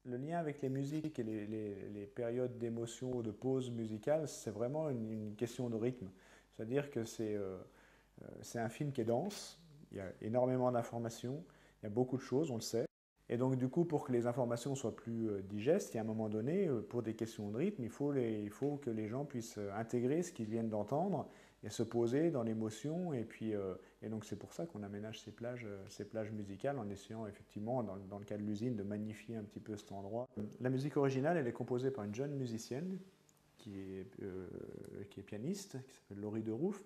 Le lien avec les musiques et les périodes d'émotion ou de pause musicale, c'est vraiment une question de rythme. C'est-à-dire que c'est un film qui est dense, il y a énormément d'informations, il y a beaucoup de choses, on le sait. Et donc du coup, pour que les informations soient plus digestes, il y a un moment donné, pour des questions de rythme, il faut que les gens puissent intégrer ce qu'ils viennent d'entendre et se poser dans l'émotion. Et donc c'est pour ça qu'on aménage ces plages musicales en essayant effectivement, dans le cas de l'usine, de magnifier un petit peu cet endroit. La musique originale, elle est composée par une jeune musicienne qui est pianiste, qui s'appelle Laurie Derouf.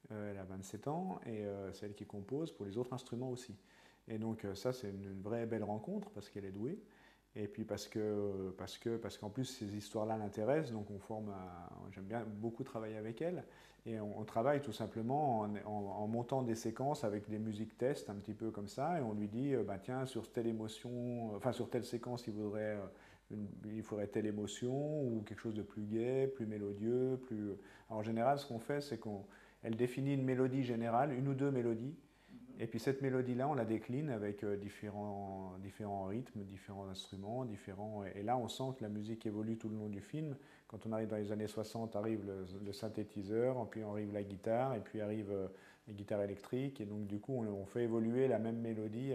Elle a 27 ans et c'est elle qui compose pour les autres instruments aussi. Et donc ça, c'est une vraie belle rencontre parce qu'elle est douée. Et puis parce qu'en plus ces histoires-là l'intéressent, donc j'aime bien beaucoup travailler avec elle. Et on travaille tout simplement en montant des séquences avec des musiques tests, un petit peu comme ça, et on lui dit, bah, tiens, sur telle émotion, enfin sur telle séquence, il faudrait telle émotion, ou quelque chose de plus gai, plus mélodieux, plus... Alors, en général, ce qu'on fait, c'est qu'elle définit une mélodie générale, une ou deux mélodies, et puis cette mélodie-là, on la décline avec différents rythmes, différents instruments, et là on sent que la musique évolue tout le long du film. Quand on arrive dans les années 60, arrive le synthétiseur, puis arrive la guitare, et puis arrive la guitare électrique, et donc du coup on fait évoluer la même mélodie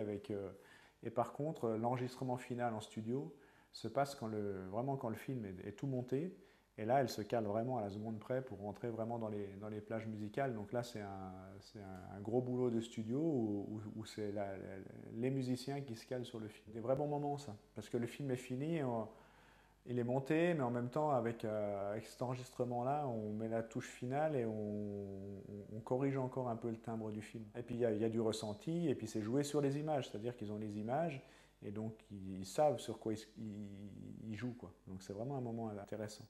et par contre, l'enregistrement final en studio se passe vraiment quand le film est tout monté, et là, elle se cale vraiment à la seconde près pour rentrer vraiment dans les plages musicales. Donc là, c'est un gros boulot de studio où c'est les musiciens qui se calent sur le film. Des vrais bons moments, ça. Parce que le film est fini, il est monté, mais en même temps, avec cet enregistrement-là, on met la touche finale et on corrige encore un peu le timbre du film. Et puis il y a du ressenti, et puis c'est joué sur les images, c'est-à-dire qu'ils ont les images, et donc ils savent sur quoi ils jouent, quoi. Donc c'est vraiment un moment intéressant.